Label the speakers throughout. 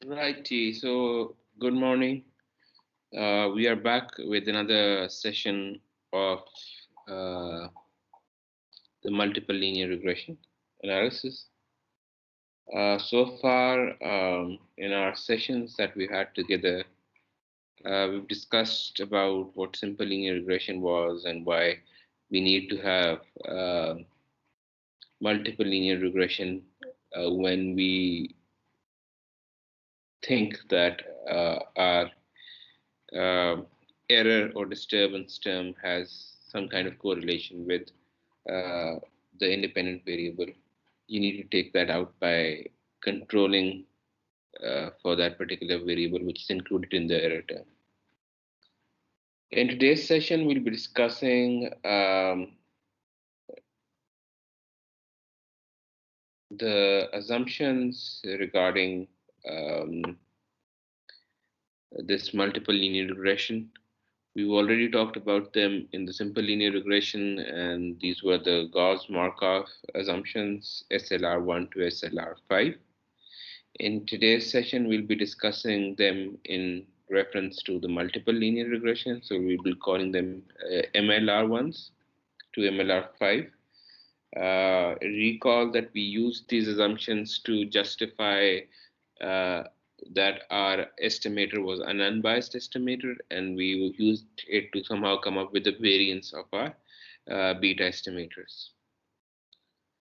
Speaker 1: Righty. So, good morning. We are back with another session of uh, the multiple linear regression analysis. So far, in our sessions that we had together, we've discussed about what simple linear regression was and why we need to have multiple linear regression when we think that our uh, error or disturbance term has some kind of correlation with uh, the independent variable. You need to take that out by controlling for that particular variable which is included in the error term. In today's session, we'll be discussing the assumptions regarding this multiple linear regression. We've already talked about them in the simple linear regression, and these were the Gauss-Markov assumptions, SLR1 to SLR5. In today's session, we'll be discussing them in reference to the multiple linear regression, so we'll be calling them MLR1s to MLR5. Recall that we used these assumptions to justify uh, that our estimator was an unbiased estimator, and we used it to somehow come up with the variance of our beta estimators.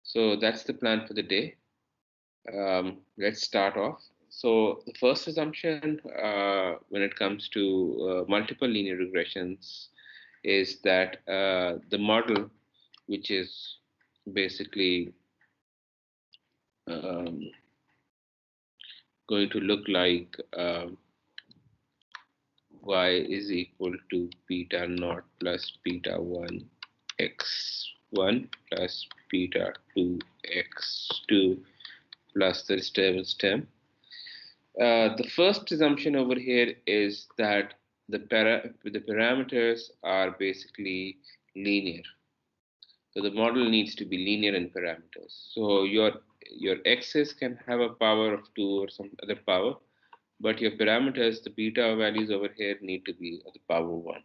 Speaker 1: So that's the plan for the day. Let's start off. So the first assumption when it comes to multiple linear regressions is that the model, which is basically um, going to look like y is equal to beta naught plus beta 1 x1 plus beta 2 x2 plus the disturbance term. The first assumption over here is that the parameters are basically linear. So the model needs to be linear in parameters. So your x's can have a power of 2 or some other power, but your parameters, the beta values over here, need to be of the power 1.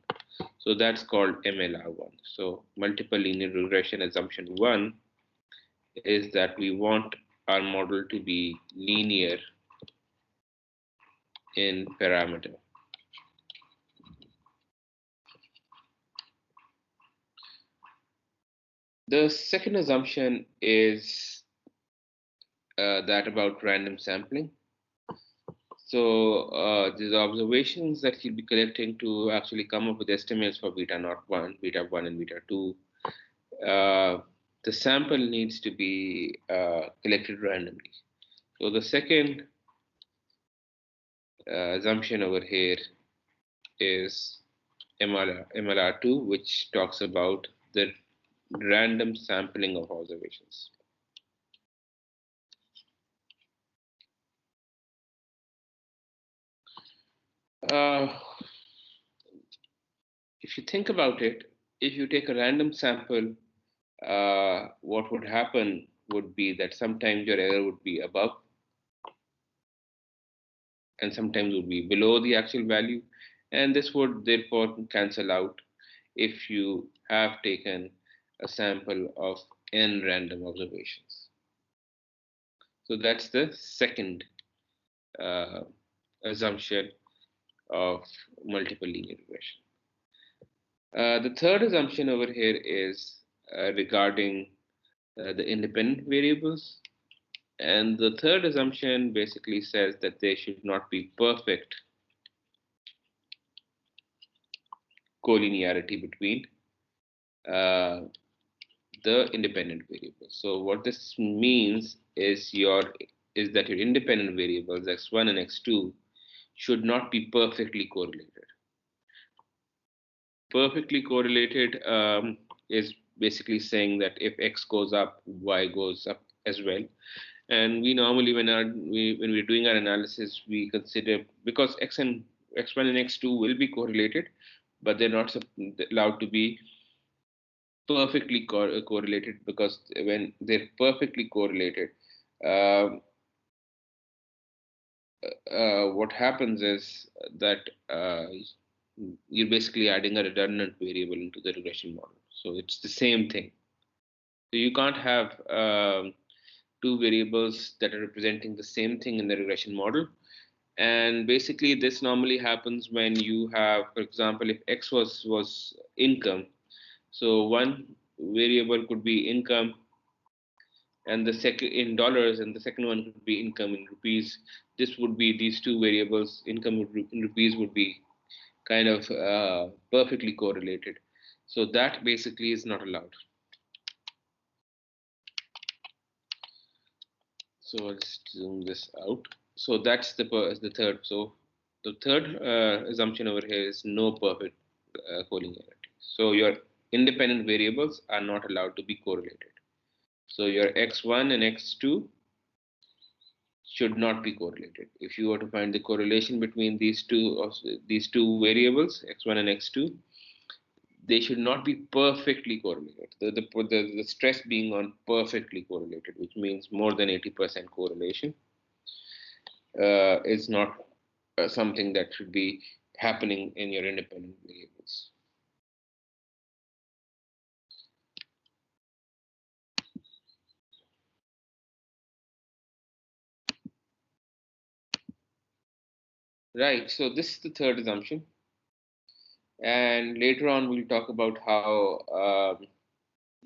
Speaker 1: So that's called MLR1. So multiple linear regression assumption 1 is that we want our model to be linear in parameter. The second assumption is that about random sampling. So these observations that you'll be collecting to actually come up with estimates for beta naught 1, beta 1, and beta 2, the sample needs to be collected randomly. So the second assumption over here is MLR2, which talks about the random sampling of observations. Uh, if you think about it, if you take a random sample, what would happen would be that sometimes your error would be above and sometimes would be below the actual value, and this would therefore cancel out if you have taken a sample of n random observations. So that's the second uh, assumption of multiple linear regression. The third assumption over here is regarding the independent variables. And the third assumption basically says that there should not be perfect collinearity between uh, the independent variables. So what this means is that your independent variables x1 and x2 should not be perfectly correlated. Perfectly correlated is basically saying that if x goes up, y goes up as well. And we normally, when we're doing our analysis, we consider, because x1 and x2 will be correlated, but they're not allowed to be perfectly correlated, because when they're perfectly correlated, uh, what happens is that you're basically adding a redundant variable into the regression model. So it's the same thing. So you can't have two variables that are representing the same thing in the regression model. And basically, this normally happens when you have, for example, if x was income, so one variable could be income and the second in dollars, and the second one could be income in rupees. This would be these two variables, income in rupees, would be kind of perfectly correlated. So that basically is not allowed. So let's zoom this out. So that's the third. So the third assumption over here is no perfect collinearity. So your independent variables are not allowed to be correlated. So your x1 and x2 should not be correlated. If you were to find the correlation between these two variables, x1 and x2, they should not be perfectly correlated. The stress being on perfectly correlated, which means more than 80% correlation, is not something that should be happening in your independent variables. Right, so this is the third assumption. And later on, we'll talk about how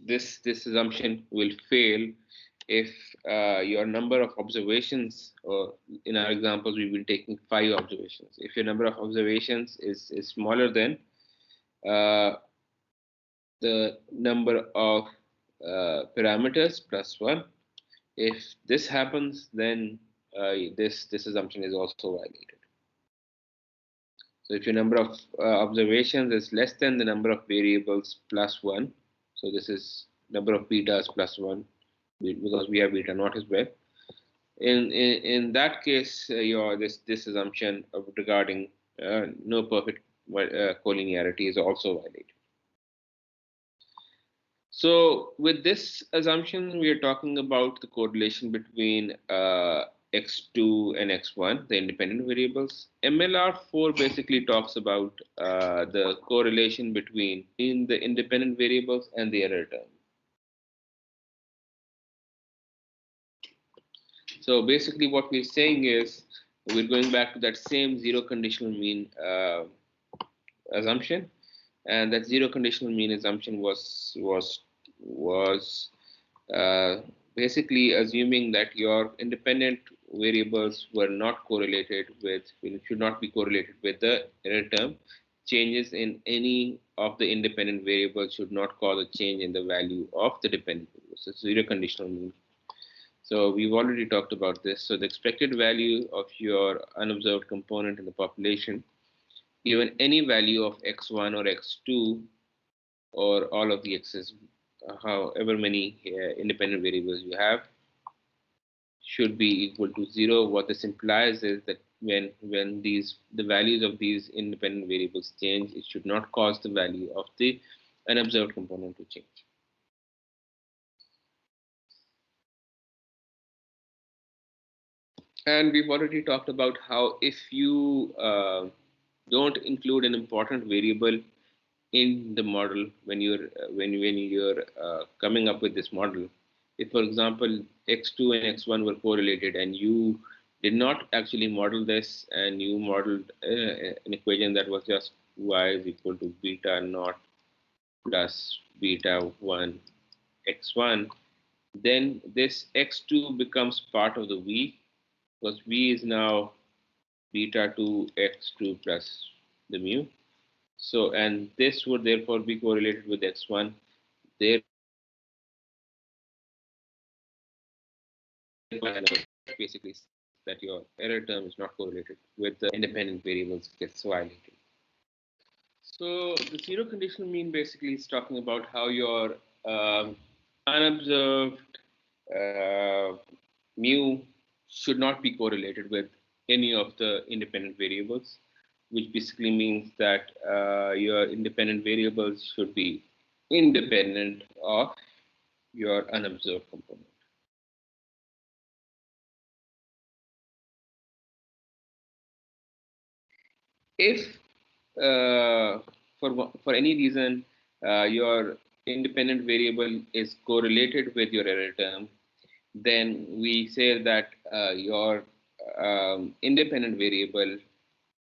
Speaker 1: this assumption will fail if your number of observations, or in our examples, we've been taking 5 observations. If your number of observations is smaller than uh, the number of parameters plus 1, if this happens, then this assumption is also violated. So if your number of observations is less than the number of variables plus 1, so this is number of betas plus 1, because we have beta naught as well. In that case, your this assumption of regarding no perfect collinearity is also violated. So with this assumption, we are talking about the correlation between x2 and x1, the independent variables. MLR4 basically talks about the correlation between in the independent variables and the error term. So basically what we're saying is we're going back to that same zero conditional mean assumption, and that zero conditional mean assumption was basically assuming that your independent variables were not correlated with, should not be correlated with the error term. Changes in any of the independent variables should not cause a change in the value of the dependent variables. So zero conditional mean. So we've already talked about this. So the expected value of your unobserved component in the population, given any value of x1 or x2 or all of the x's, however many independent variables you have, should be equal to 0. What this implies is that when the values of these independent variables change, it should not cause the value of the unobserved component to change. And we've already talked about how if you don't include an important variable in the model when you're coming up with this model, if for example x2 and x1 were correlated and you did not actually model this, and you modeled an equation that was just y is equal to beta naught plus beta 1 x1, then this x2 becomes part of the v, because v is now beta 2 x2 plus the mu. So, and this would therefore be correlated with x1. There basically that your error term is not correlated with the independent variables gets violated. So the zero conditional mean basically is talking about how your unobserved uh, mu should not be correlated with any of the independent variables, which basically means that your independent variables should be independent of your unobserved component. If for any reason your independent variable is correlated with your error term, then we say that your independent variable,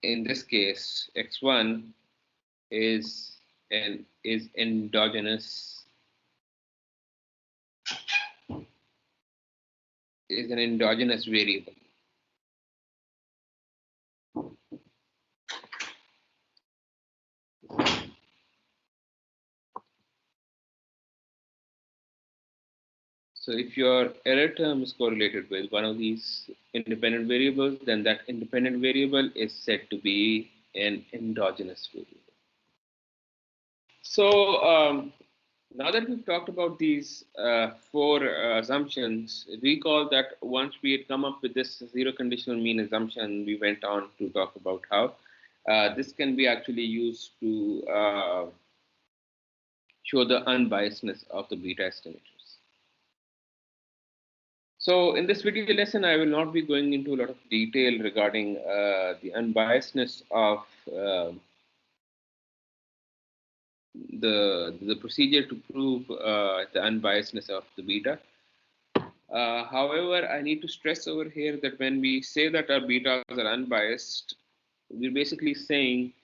Speaker 1: in this case x1, is is an endogenous variable. So if your error term is correlated with one of these independent variables, then that independent variable is said to be an endogenous variable. So now that we've talked about these four assumptions, recall that once we had come up with this zero conditional mean assumption, we went on to talk about how this can be actually used to show the unbiasedness of the beta estimators. So in this video lesson, I will not be going into a lot of detail regarding the unbiasedness of the procedure to prove the unbiasedness of the beta. However, I need to stress over here that when we say that our betas are unbiased, we're basically saying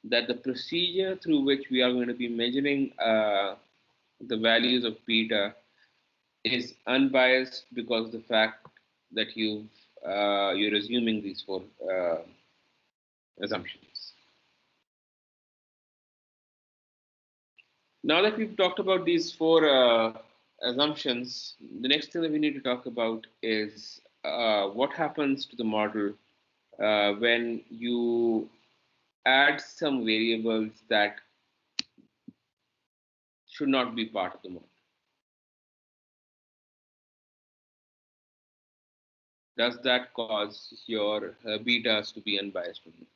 Speaker 1: that the procedure through which we are going to be measuring the values of beta is unbiased because of the fact that you're assuming these four assumptions. Now that we've talked about these four assumptions, the next thing that we need to talk about is what happens to the model when you add some variables that should not be part of the model. Does that cause your betas to be unbiased or not?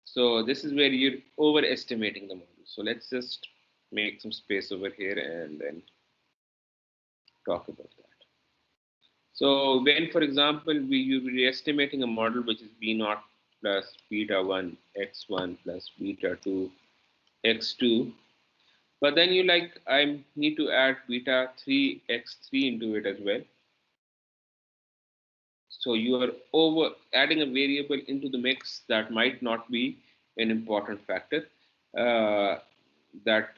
Speaker 1: So this is where you're overestimating the model. So let's just make some space over here and then talk about that. So when, for example, you're estimating a model which is b naught plus beta 1 x1 plus beta 2 x2, but then you like, I need to add beta 3 x3 into it as well. So you are over adding a variable into the mix that might not be an important factor that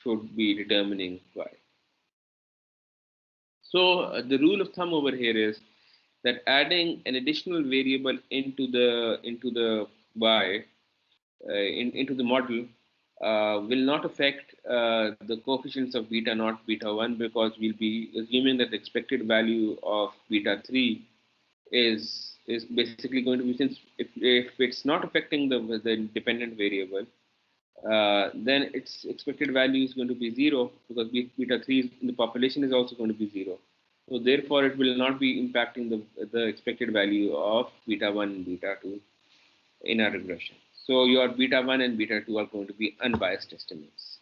Speaker 1: should be determining y. So the rule of thumb over here is that adding an additional variable into the y into the model will not affect the coefficients of beta naught, beta 1, because we'll be assuming that the expected value of beta 3 is basically going to be, since if it's not affecting the dependent variable, then its expected value is going to be 0, because beta 3 in the population is also going to be 0. So therefore, it will not be impacting the expected value of beta 1 and beta 2 in our regression. So your beta 1 and beta 2 are going to be unbiased estimates.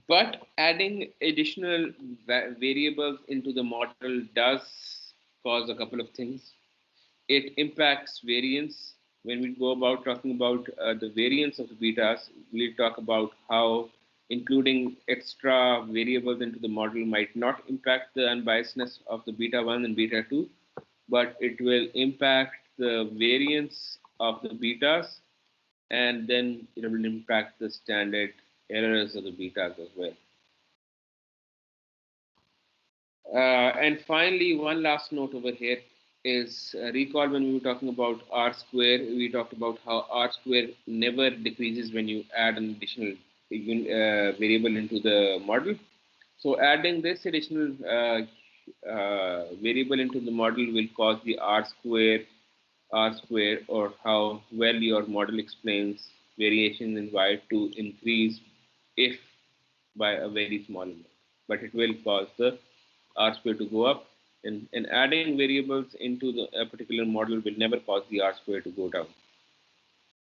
Speaker 1: But adding additional variables into the model does cause a couple of things. It impacts variance. When we go about talking about the variance of the betas, we'll talk about how including extra variables into the model might not impact the unbiasedness of the beta 1 and beta 2, but it will impact the variance of the betas, and then it will impact the standard errors of the betas as well. And finally, one last note over here is recall when we were talking about R square, we talked about how R square never decreases when you add an additional variable into the model. So adding this additional variable into the model will cause the R square, or how well your model explains variation in Y to increase, if by a very small amount. But it will cause the R square to go up, and adding variables into a particular model will never cause the R square to go down.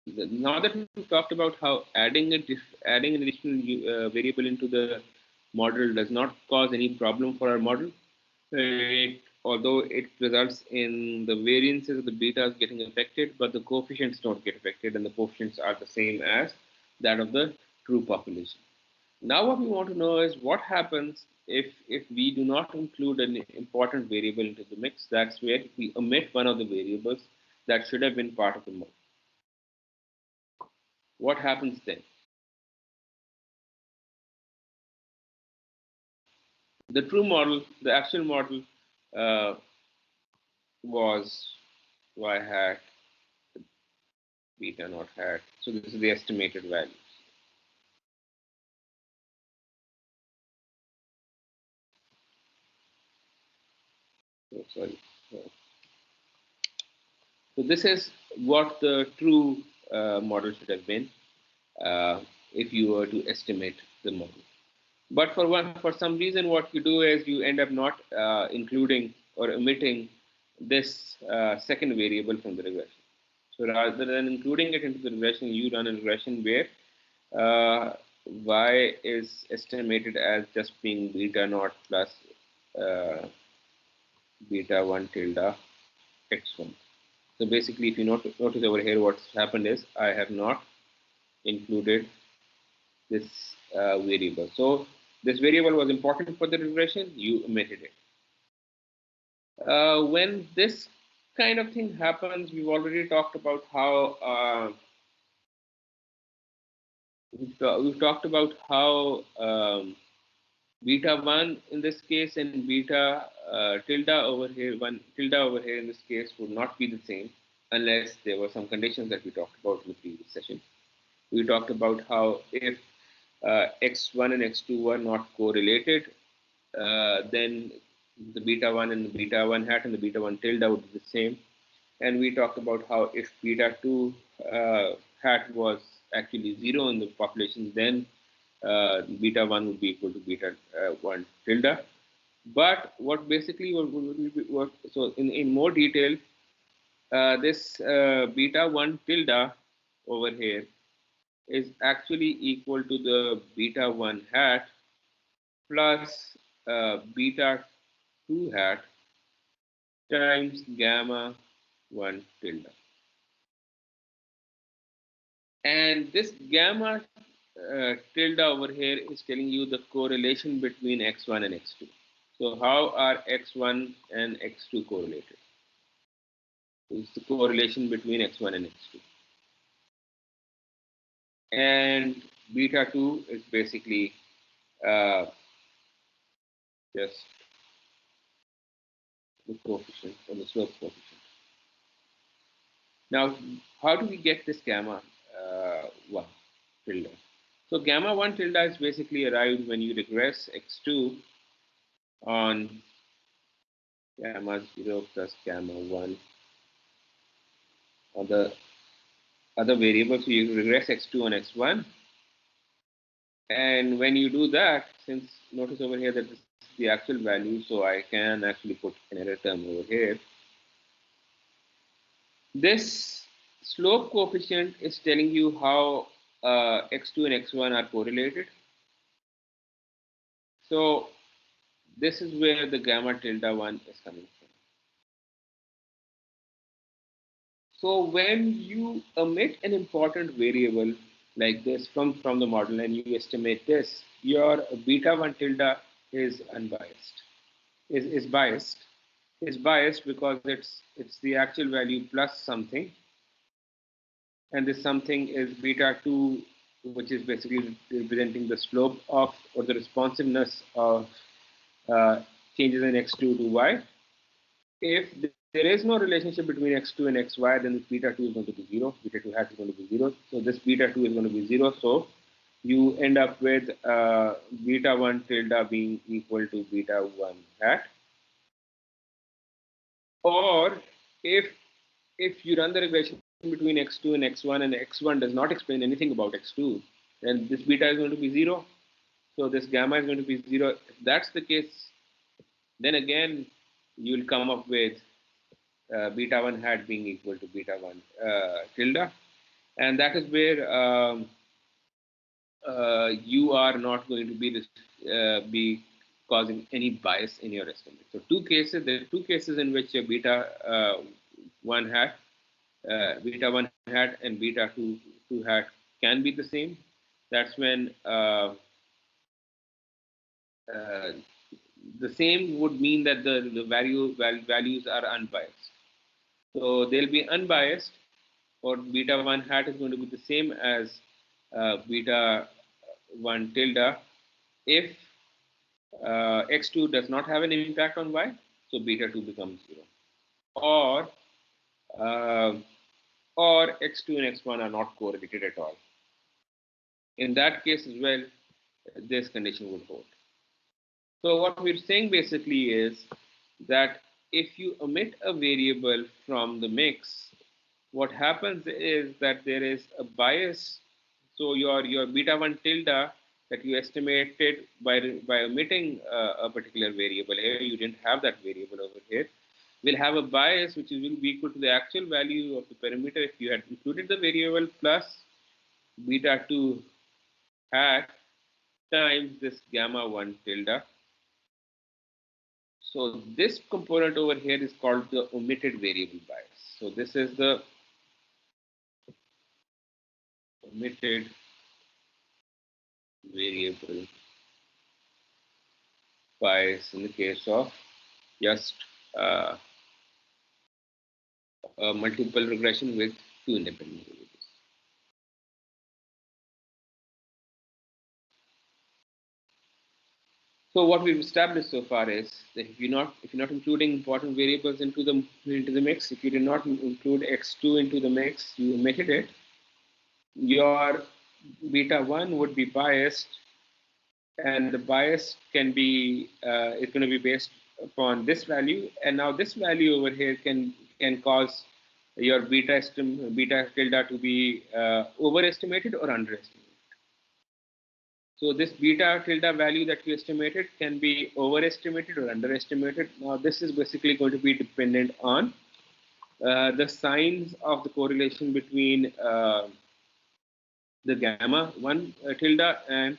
Speaker 1: Now that we've talked about how adding an additional variable into the model does not cause any problem for our model, it although it results in the variances of the betas getting affected, but the coefficients don't get affected, and the coefficients are the same as that of the true population. Now what we want to know is what happens if we do not include an important variable into the mix. That's where we omit one of the variables that should have been part of the model. What happens then? The true model, the actual model uh, was y hat, beta naught hat. So this is the estimated value. Oh, sorry. So this is what the true model should have been if you were to estimate the model. But for some reason, what you do is you end up not including or omitting this second variable from the regression. So rather than including it into the regression, you run a regression where y is estimated as just being beta naught plus uh, beta 1 tilde x1. So basically, if you notice over here, what's happened is I have not included this variable. So this variable was important for the regression, you omitted it. When this kind of thing happens, we've already talked about how we've talked about how beta 1 in this case and beta tilde over here, 1 tilde over here in this case would not be the same unless there were some conditions that we talked about in the previous session. We talked about how if x1 and x2 were not correlated, then the beta 1 and the beta 1 hat and the beta 1 tilde would be the same. And we talked about how if beta 2 hat was actually 0 in the population, then beta 1 would be equal to beta 1 tilde. But what basically what so in more detail, this beta 1 tilde over here is actually equal to the beta 1 hat plus beta 2 hat times gamma 1 tilde. And this gamma tilde over here is telling you the correlation between x1 and x2. So how are x1 and x2 correlated? It's the correlation between x1 and x2. And beta 2 is basically just the coefficient or the slope coefficient. Now, how do we get this gamma 1 tilde? So gamma 1 tilde is basically arrived when you regress x2 on gamma 0 plus gamma 1 on the other variables. So you regress x2 on x1. And when you do that, since notice over here that this is the actual value, so I can actually put an error term over here. This slope coefficient is telling you how x2 and x1 are correlated. So this is where the gamma tilde 1 is coming from. So when you omit an important variable like this from the model and you estimate this, your beta 1 tilde is unbiased, is biased. Is biased because it's the actual value plus something, and this something is beta 2, which is basically representing the slope of or the responsiveness of changes in x2 to y. If there is no relationship between x2 and xy, then this beta 2 is going to be 0. Beta 2 hat is going to be 0. So this beta 2 is going to be 0. So you end up with beta 1 tilde being equal to beta 1 hat. Or if you run the regression between x2 and x1 and x1 does not explain anything about x2, then this beta is going to be 0. So this gamma is going to be 0. If that's the case, then again you will come up with beta 1 hat being equal to beta 1 tilde. And that is where you are not going to be causing any bias in your estimate. So there are two cases in which your one hat, beta one hat and beta two hat can be the same. That's when uh, the same would mean that the values are unbiased. So they'll be unbiased, or beta one hat is going to be the same as beta one tilde if x2 does not have an impact on y, so beta 2 becomes 0. Or uh, or x2 and x1 are not correlated at all. In that case as well, this condition would hold. So what we're saying basically is that if you omit a variable from the mix, what happens is that there is a bias. So your beta 1 tilde that you estimated by omitting a particular variable here, you didn't have that variable over here, will have a bias which will be equal to the actual value of the parameter if you had included the variable plus beta 2 hat times this gamma 1 tilde. So this component over here is called the omitted variable bias. So this is the omitted variable bias in the case of just a multiple regression with two independent variables. So what we've established so far is that if you're not including important variables into the mix, if you did not include x2 into the mix, you omitted it, your beta 1 would be biased, and the bias can be is going to be based upon this value, and now this value over here can cause your beta tilde to be overestimated or underestimated. So this beta tilde value that you estimated can be overestimated or underestimated. Now this is basically going to be dependent on the signs of the correlation between the gamma 1 tilde and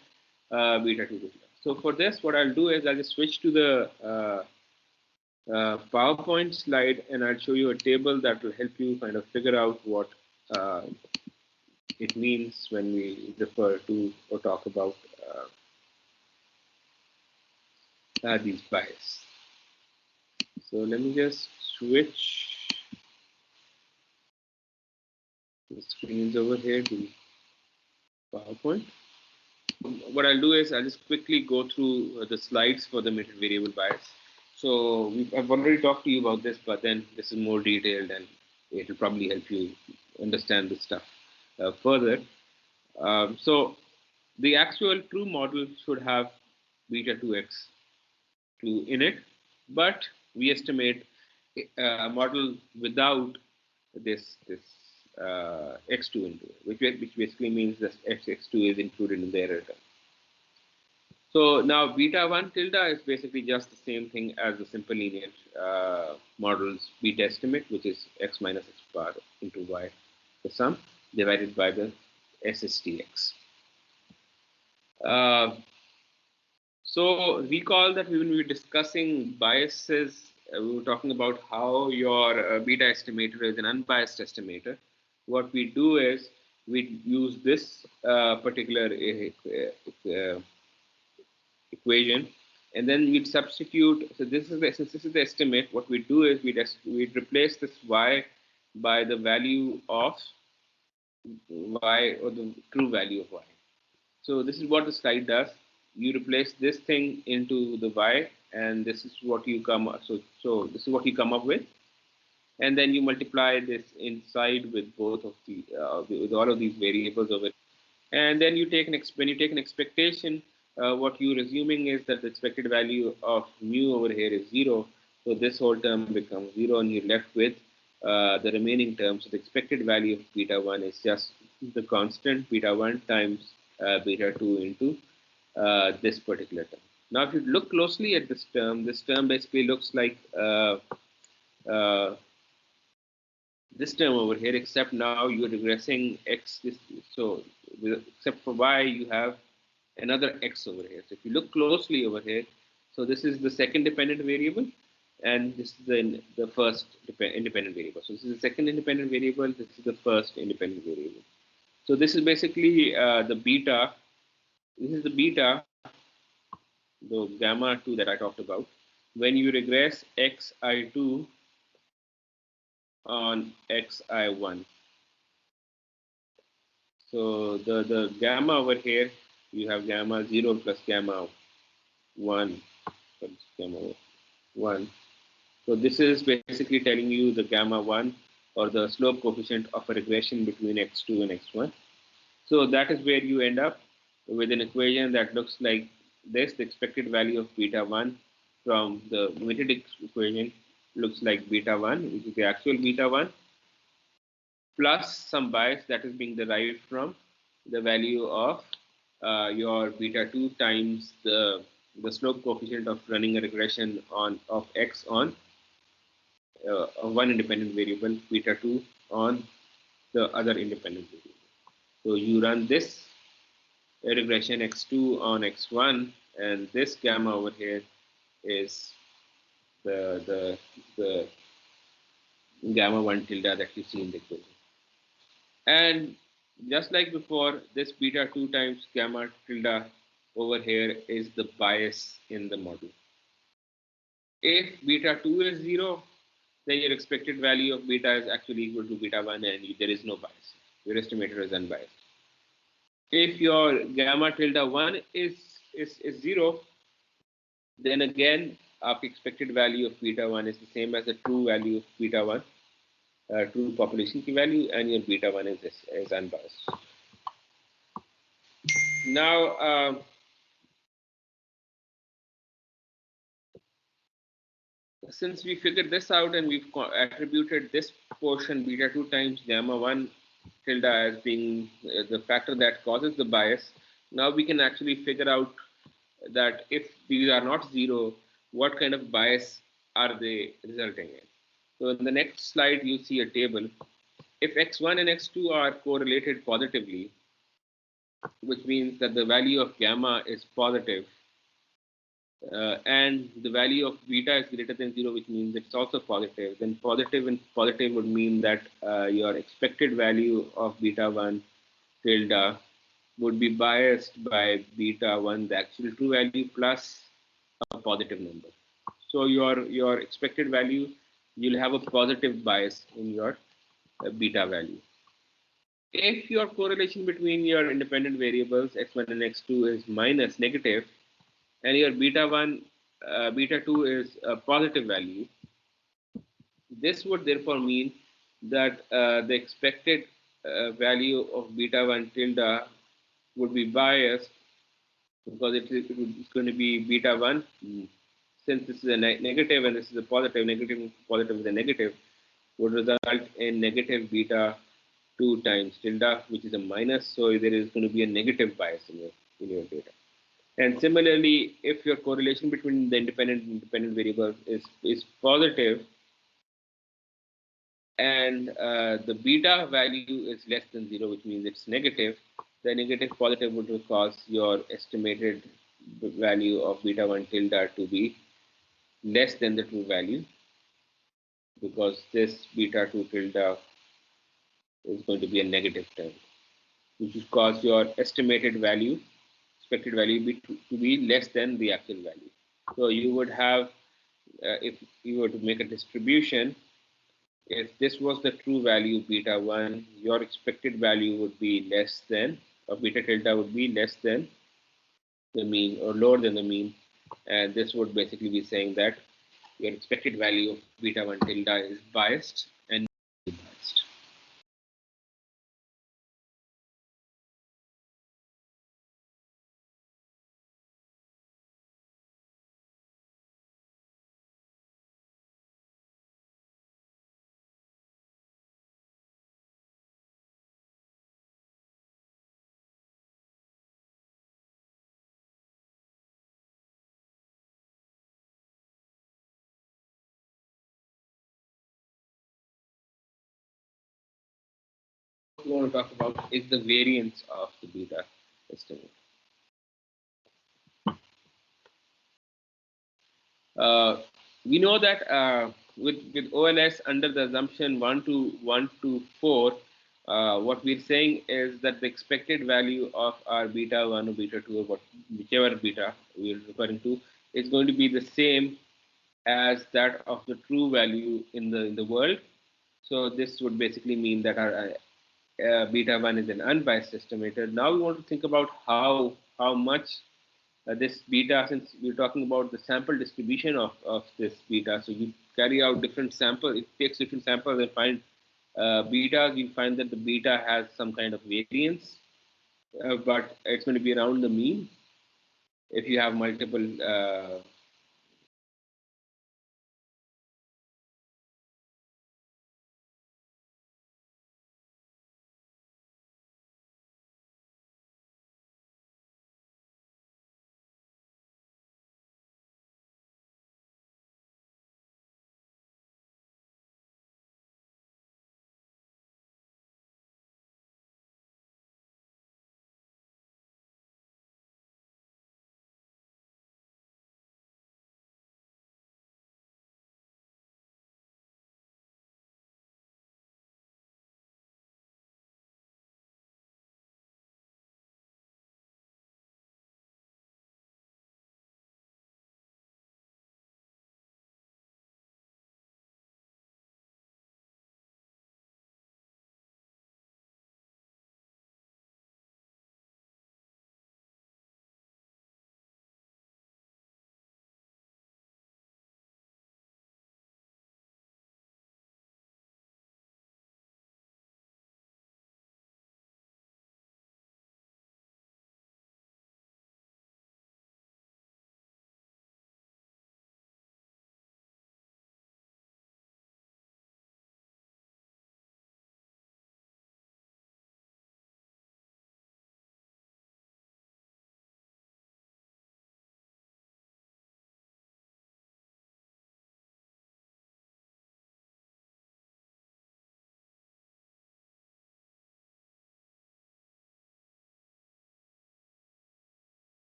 Speaker 1: beta 2 tilde. So for this, what I'll do is I'll just switch to the PowerPoint slide, and I'll show you a table that will help you kind of figure out what it means when we refer to or talk about these bias. So let me just switch the screens over here to PowerPoint. What I'll do is I'll just quickly go through the slides for the omitted variable bias. So I've already talked to you about this, but then this is more detailed and it will probably help you understand this stuff further. So the actual true model should have beta 2x2 in it, but we estimate a model without this x2 into it, which basically means that x2 is included in the error term. So now beta 1 tilde is basically just the same thing as the simple linear model's beta estimate, which is x minus x bar into y, the sum, divided by the SSTX. So recall that when we were discussing biases, we were talking about how your beta estimator is an unbiased estimator. What we do is we use this particular equation, and then we'd substitute. So this is the estimate. What we do is we'd replace this y by the value of y, or the true value of y. So this is what the slide does. You replace this thing into the y, and this is what you come up. So this is what you come up with, and then you multiply this inside with both of the with all of these variables of it, and then you take when you take an expectation. What you're assuming is that the expected value of mu over here is 0. So this whole term becomes 0, and you're left with the remaining term. So the expected value of beta 1 is just the constant beta 1 times beta 2 into this particular term. Now, if you look closely at this term basically looks like this term over here, except now you're regressing x. So except for y, you have another x over here. So if you look closely over here, So this is the second dependent variable, and this is the first independent variable. So this is the second independent variable. This is the first independent variable. So this is basically the beta. This is the beta, the gamma 2 that I talked about. When you regress xi2 on xi1. So the gamma over here, you have gamma 0 plus gamma 1. Gamma 1. So this is basically telling you the gamma 1 or the slope coefficient of a regression between x2 and x1. So that is where you end up with an equation that looks like this. The expected value of beta 1 from the omitted equation looks like beta 1, which is the actual beta 1, plus some bias that is being derived from the value of your beta 2 times the slope coefficient of running a regression on of x on one independent variable, beta 2 on the other independent variable. So you run this regression x2 on x1, and this gamma over here is the gamma 1 tilde that you see in the equation. And just like before, this beta 2 times gamma tilde over here is the bias in the model. If beta 2 is 0, then your expected value of beta is actually equal to beta 1 and there is no bias. Your estimator is unbiased. If your gamma tilde 1 is 0, then again our expected value of beta 1 is the same as the true value of beta 1, true population key value, and your beta 1 is unbiased. Now, since we figured this out and we've attributed this portion beta 2 times gamma 1 tilde as being the factor that causes the bias, now we can actually figure out that if these are not 0, what kind of bias are they resulting in. So in the next slide, you see a table. If x1 and x2 are correlated positively, which means that the value of gamma is positive, and the value of beta is greater than 0, which means it's also positive, then positive and positive would mean that your expected value of beta 1 tilde would be biased by beta 1, the actual true value, plus a positive number. So your expected value, you'll have a positive bias in your beta value. If your correlation between your independent variables x1 and x2 is minus negative, and your beta 2 is a positive value, this would therefore mean that the expected value of beta 1 tilde would be biased, because it's going to be beta 1. Since this is a negative and this is a positive, negative and positive is a negative, would result in negative beta 2 times tilde, which is a minus. So there is going to be a negative bias in your data. And similarly, if your correlation between the independent variables is positive, and the beta value is less than 0, which means it's negative, the negative positive would cause your estimated value of beta 1 tilde to be less than the true value, because this beta 2 tilde is going to be a negative term, which would cause your estimated value, expected value to be less than the actual value. So you would have, if you were to make a distribution, if this was the true value beta 1, your expected value would be less than, or beta tilde would be less than the mean or lower than the mean. And this would basically be saying that your expected value of beta 1 tilde is biased and biased. What we want to talk about is the variance of the beta estimate. Uh, we know that with OLS under the assumption 1 to what we're saying is that the expected value of our beta 1 or beta 2 or whichever beta we're referring to is going to be the same as that of the true value in the world. So this would basically mean that our beta 1 is an unbiased estimator. Now we want to think about how much this beta, since we're talking about the sample distribution of this beta, so you carry out different sample, it takes different samples and find betas, you find that the beta has some kind of variance, but it's going to be around the mean if you have multiple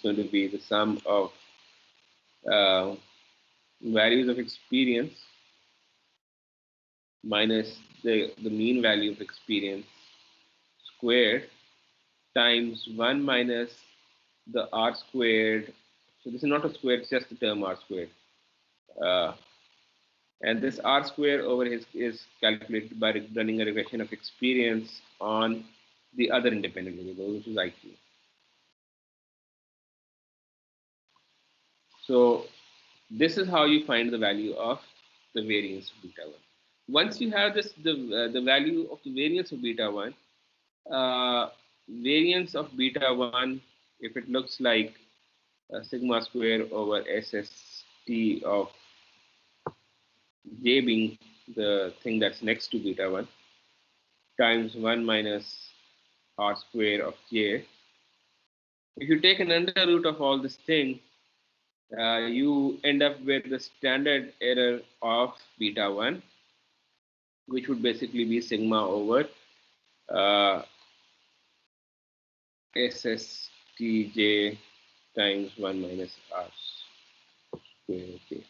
Speaker 1: going to be the sum of uh, values of experience minus the mean value of experience squared times 1 minus the r squared. So this is not a square, it's just the term r squared. Uh, and this r square over is calculated by running a regression of experience on the other independent variable, which is IQ. So this is how you find the value of the variance of beta 1. Once you have this, the value of the variance of beta 1, variance of beta 1, if it looks like sigma square over SST of j being the thing that's next to beta 1 times 1 minus r square of j. If you take an under root of all this thing, you end up with the standard error of beta 1, which would basically be sigma over uh, SSTJ times 1 minus R square J.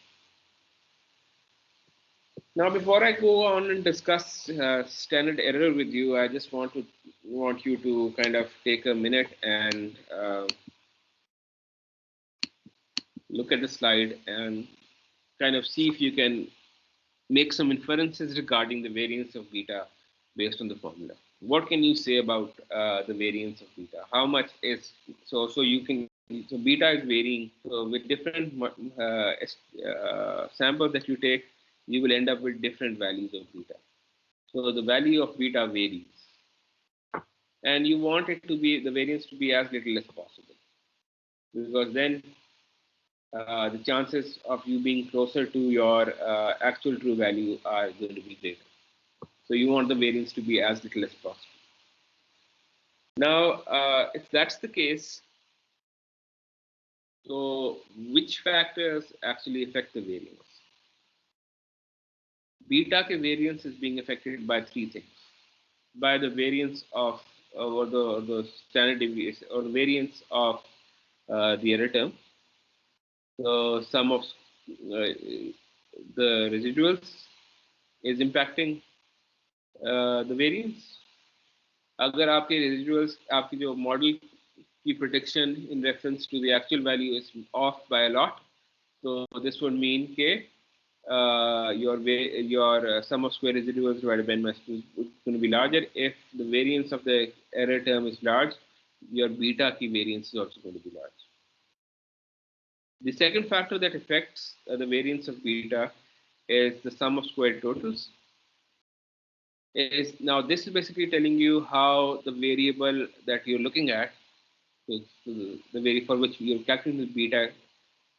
Speaker 1: Now, before I go on and discuss standard error with you, I just want you to kind of take a minute and look at the slide and kind of see if you can make some inferences regarding the variance of beta based on the formula. What can you say about the variance of beta? How much is so you can so beta is varying. So with different samples that you take, you will end up with different values of beta. So the value of beta varies, and you want it to be the variance to be as little as possible, because then the chances of you being closer to your actual true value are going to be greater. So you want the variance to be as little as possible. Now, if that's the case, so which factors actually affect the variance? Beta ke variance is being affected by three things: by the variance of or the standard deviation or the variance of the error term. So sum of the residuals is impacting the variance. अगर आपके residuals आपकी जो model की prediction in reference to the actual value is off by a lot, so this would mean your sum of square residuals divided by n minus 2 is going to be larger. If the variance of the error term is large, your beta key variance is also going to be large. The second factor that affects the variance of beta is the sum of square totals. Now this is basically telling you how the variable that you're looking at, so the variable for which you're calculating the beta,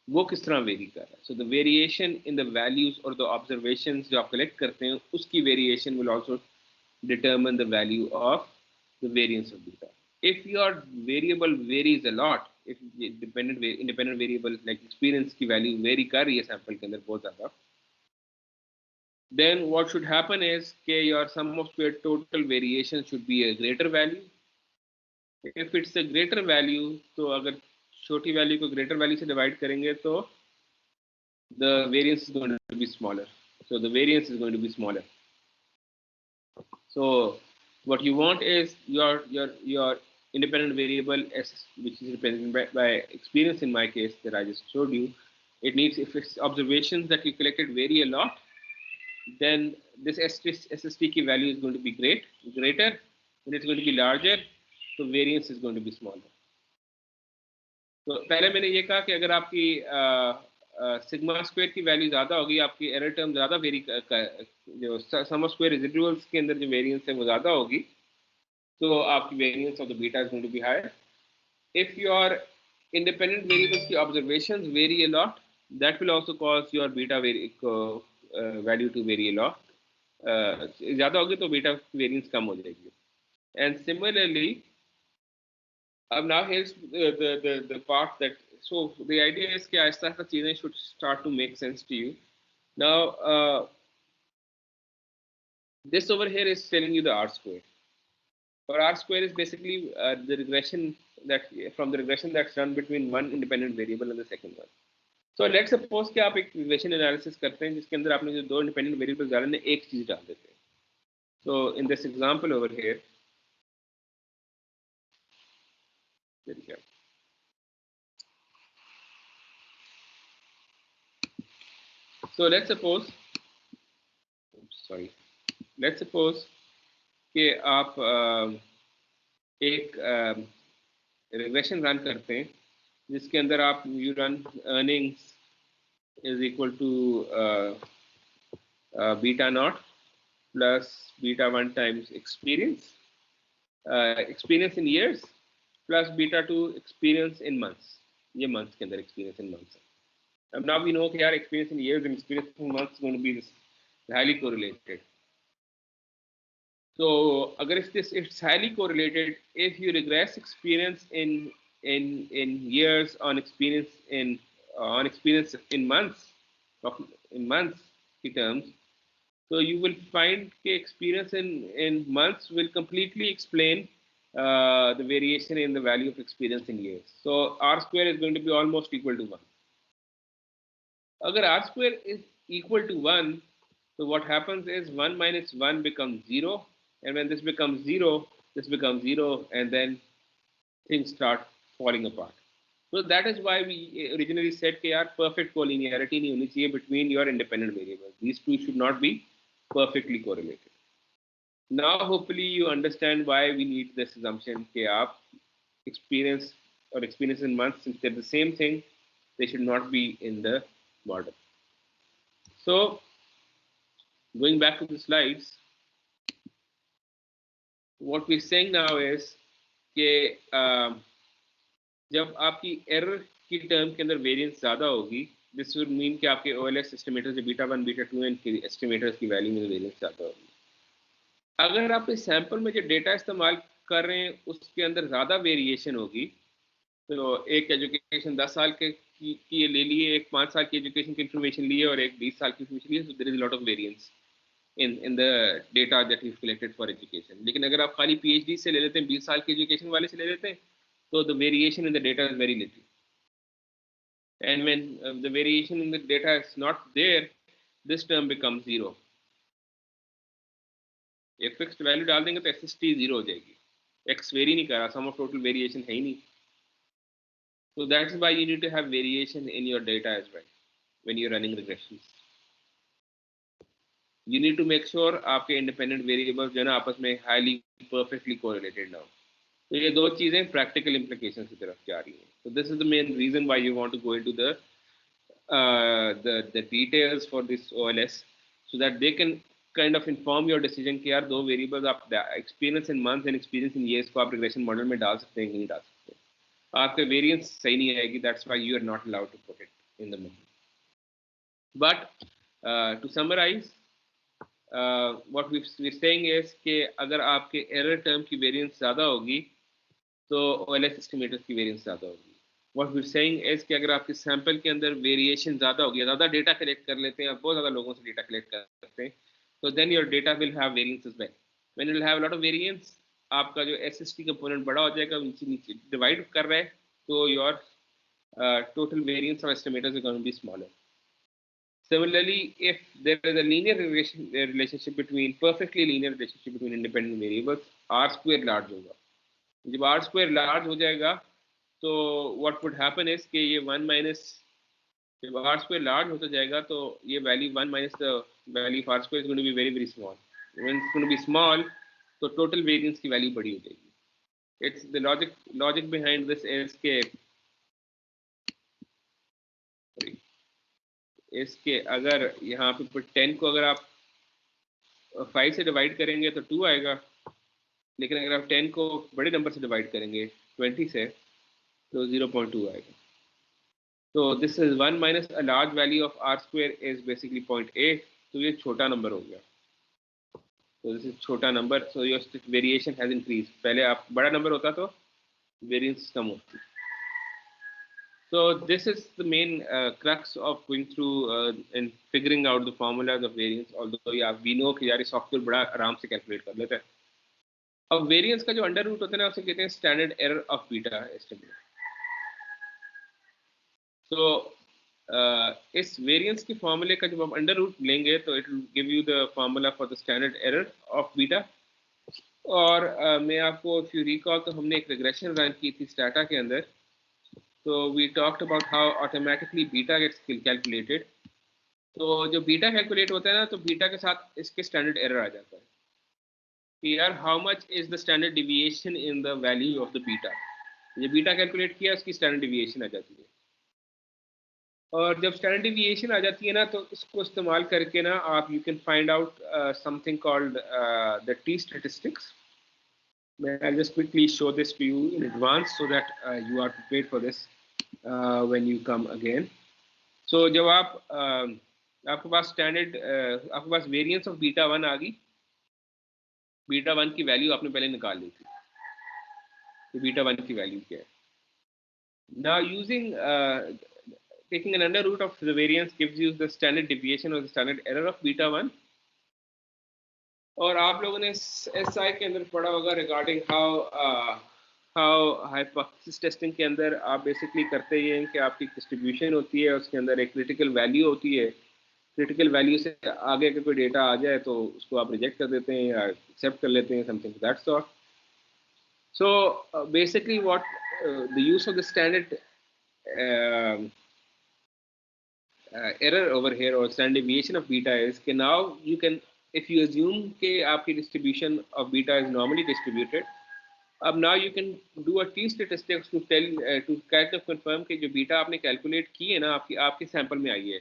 Speaker 1: वो किस तरह very कर रहा है. So the variation in the values or the observations जो आप collect करते हैं, उसकी variation will also determine the value of the variance of beta. If your variable varies a lot, if independent variable like experience की value vary कर रही है sample के अंदर बहुत ज़्यादा, then what should happen is that your sum of square total variation should be a greater value. If it's a greater value, तो अगर छोटी value को greater value से divide करेंगे तो the variance is going to be smaller. So the variance is going to be smaller. So what you want is your independent variable S, which is represented by experience in my case that I just showed you. It needs, if its observations that you collected vary a lot, then this SST key value is going to be greater, and it's going to be larger, so variance is going to be smaller. तो पहले मैंने ये कहा कि अगर आपकी sigma square की value ज़्यादा होगी, आपकी एरर टर्म ज़्यादा वेरी जो सम ऑफ स्क्वायर रेजिडुअल्स के अंदर जो वेरिएंस है वो ज़्यादा होगी, तो आपकी variance of the beta is going to be higher. If your independent variables की observations vary a lot, that will also cause your beta value to vary a lot. ज़्यादा होगी तो बीटा वेरिएंस कम हो जाएगी. And similarly, now here's the part that, so the idea is कि आहिस्ता आहिस्ता चीजें should start to make sense to you. Now this over here is telling you the R square. or R square is basically the regression that from the regression that's done between one independent variable and the second one. So let's suppose कि आप एक regression analysis करते हैं जिसके अंदर आपने जो दो independent variables डाले हैं एक चीज डाल देते हैं. So in this example over here, there you go. So let's suppose कि आप एक regression run करते हैं जिसके अंदर आप you run earnings is equal to beta naught plus beta 1 times experience in years plus beta 2 experience in months. ये months के अंदर experience in months है. Now we know that experience in years and experience in months is going to be highly correlated. So, agar it's highly correlated. If you regress experience in years on experience in months, terms, so you will find that experience in months will completely explain the variation in the value of experience in years. So R square is going to be almost equal to 1. Agar R square is equal to 1, so what happens is 1 minus 1 becomes 0, and when this becomes 0, this becomes 0, and then things start falling apart. So that is why we originally said that perfect collinearity nahi honi chahiye between your independent variables. These two should not be perfectly correlated. Now hopefully you understand why we need this assumption that experience in months, since they're the same thing, they should not be in the model. So going back to the slides, what we're saying now is that जब आपकी error की term के अंदर variance ज़्यादा होगी, this would mean कि आपके OLS estimators जो beta 1, beta 2 and estimators की value में variance ज़्यादा होगी. अगर आप इस sample में जो data इस्तेमाल कर रहे हैं उसके अंदर ज़्यादा variation होगी, तो एक education 10 साल के की ले लिए, एक 5 साल की education की information लिए और एक 20 साल की information लिए, so there is a lot of variance in the data that you've collected for education. लेकिन अगर आप खाली PhD से ले लेते हैं, 20 साल की education वाले से ले लेते हैं, so the variation in the data is very little. And when the variation in the data is not there, this term becomes 0. एक fixed value डाल देंगे तो SST 0 हो जाएगी. X vary नहीं कर रहा, sum of total variation है ही नहीं. So that's why you need to have variation in your data as well when you're running regressions. You need to make sure आपके independent variables जो है ना आपस में highly perfectly correlated now. तो ये दो चीजें practical implications की तरफ जा रही हैं. So this is the main reason why you want to go into the details for this OLS, so that they can kind of inform your decision कि यार दो variables आप experience in months and experience in years को आप regression model में डाल सकते हैं कि नहीं डाल सकते. आपका variance सही नहीं आएगी. That's why you are not allowed to put it in the model. But to summarize, what we're saying is कि अगर आपके error term की variance ज़्यादा होगी तो OLS estimators की variance ज़्यादा होगी. What we're saying is कि अगर आपके sample के अंदर variation ज़्यादा होगी, ज़्यादा data collect कर लेते हैं, आप बहुत ज़्यादा लोगों से data collect करते हैं, so then your data will have variance as well. When it will have a lot of variance, आपका जो SST component बड़ा हो जाएगा, नीचे divide कर रहा है, तो your total variance of estimators is going to be smaller. Similarly, if there is a linear relationship between independent variables, R square large होगा. जब R square large हो जाएगा, तो what would happen is कि ये 1 minus, जब R square large होता जाएगा, तो ये value 1 minus the value of R square is going to be very very small. When it's going to be small, तो total variance की value बड़ी हो जाएगी. It's the logic behind this is कि अगर यहाँ पे 10 को अगर आप 5 से डिवाइड करेंगे तो 2 आएगा, लेकिन अगर आप 10 को बड़े नंबर से डिवाइड करेंगे 20 से तो 0.2 आएगा. तो this is 1 minus a large value of R square is basically 0.8, तो ये छोटा नंबर हो गया. तो दिस इज छोटा number, so your variation has increase. पहले आप बड़ा नंबर होता तो वेरिएंस कम होती. So this is the main crux of going through and figuring out the formulas of variance. Although we know कि यार सॉफ्टवेयर बड़ा आराम से कैलकुलेट कर लेता है, अब वेरिएंस का जो अंडर रूट होता है ना उसे कहते हैं standard error of beta estimate. तो इस वेरिएंस के फॉर्मूले का जब आप अंडर रूट लेंगे तो it will give you the formula for the standard error of beta. और मैं आपको इफ यू रिकॉल तो हमने एक रिग्रेशन रन की थी स्टाटा के अंदर। तो we talked about how automatically beta gets calculated. तो जो बीटा कैलकुलेट होता है ना तो बीटा के साथ इसके स्टैंडर्ड एरर आ जाता है कि यार how much is the standard deviation in the value of the beta. ये बीटा कैलकुलेट किया उसकी स्टैंडर्ड डिविएशन आ जाती है। और जब स्टैंडर्ड डिविएशन आ जाती है ना तो इसको इस्तेमाल करके ना आप you can find out something called the T statistics. I'll just quickly show this to you in advance so that you are prepared for this when you come again. So जब आप आपके पास स्टैंडर्ड आपके पास variance of beta 1 आ गई। Beta 1 की value आपने पहले निकाल ली थी। तो बीटा 1 की वैल्यू क्या है? Now using taking an under root of the variance gives you the standard deviation or the standard error of beta 1. और आप लोगों ने एसआई के अंदर पढ़ा होगा रिगार्डिंग हाउ हाइपोथेसिस टेस्टिंग के अंदर आप बेसिकली करते ये हैं कि आपकी डिस्ट्रीब्यूशन होती है उसके अंदर एक क्रिटिकल वैल्यू होती है। क्रिटिकल वैल्यू से आगे अगर कोई डेटा आ जाए तो उसको आप रिजेक्ट कर देते हैं या एक्सेप्ट कर लेते हैं something that sort. So basically what the use of the standard error over here or standard deviation of beta is कि now you can if you assume कि आपकी distribution of beta is normally distributed, अब now you can do a t statistics to tell to kind of confirm कि जो beta आपने calculate की है ना आपके sample में आई है।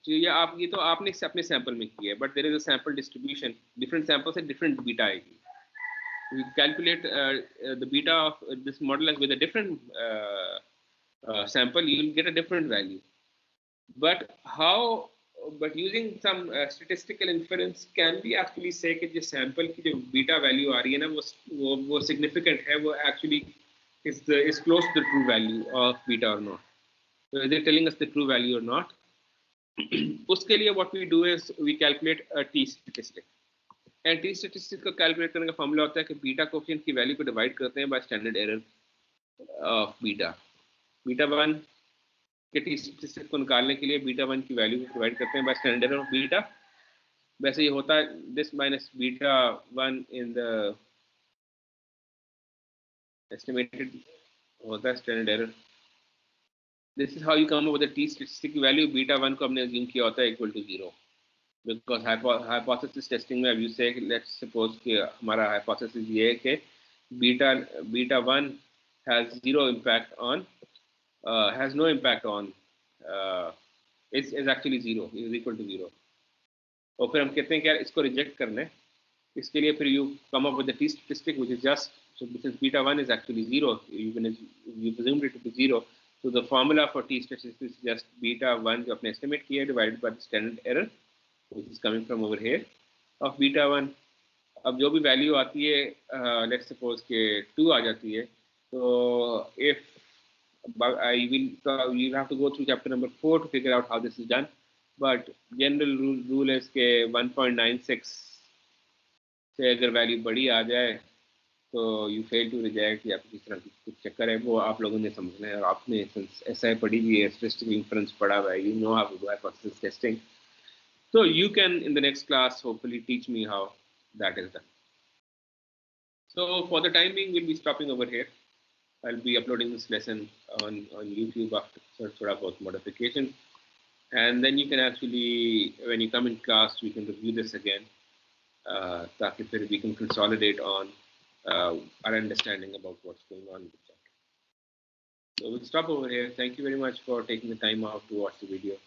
Speaker 1: तो ये आप ये तो आपने अपने sample में की है but there is a sample distribution, different samples से different beta आएगी। You calculate the beta of this model with a different sample, you will get a different value. But using some statistical inference can be actually say कि जो sample की जो beta value आ रही है ना वो significant है, वो actually is close to the true value of beta or not. So is it telling us the true value or not? उसके लिए what we do is we calculate a t statistic. And t statistic को calculate करने का formula होता है कि beta coefficient की value को divide करते हैं by standard error of beta. Beta 1 के टी स्टैटिस्टिक को निकालने के लिए बीटा 1 की वैल्यू को प्रोवाइड करते हैं बाय स्टैंडर्ड ऑफ बीटा। वैसे ये होता है this minus beta 1 in the estimated होता है standard error. This is how you come up with the t statistic की वैल्यू। बीटा 1 को हमने अज्यूम किया होता है equal to 0 because hypothesis testing में अब यू से लेट्स सपोज कि हमारा हाइपोथेसिस ये है कि beta 1 has zero impact on has no impact on is actually 0 is equal to 0। और फिर हम कहते हैं कि यार इसको रिजेक्ट करना है। इसके लिए फिर you come up with the t statistic which is just so because beta 1 is actually 0 you presumed it to be 0, so the formula for t statistics is just beta 1 जो अपने estimate किया divided by the standard error which is coming from over here of beta 1। अब जो भी value आती है let's suppose के 2 आ जाती है तो if but you'll have to go through chapter number 4 to figure out how this is done, but general rule is के 1.96 से अगर वैल्यू बड़ी आ जाए तो you fail to reject या किस तरह की कुछ चक्कर है वो आप लोगों ने समझना है। और आपने ऐसा पढ़ी भी है statistical inference पढ़ा हुआ है, you know how to do hypothesis testing, so you can in the next class hopefully teach me how that is done. So for the time being we'll be stopping over here. I'll be uploading this lesson on YouTube after thoda bahut modification, and then you can actually when you come in class we can review this again ताकि फिर we can consolidate on our understanding about what's going on in the chapter. So we'll stop over here. Thank you very much for taking the time out to watch the video.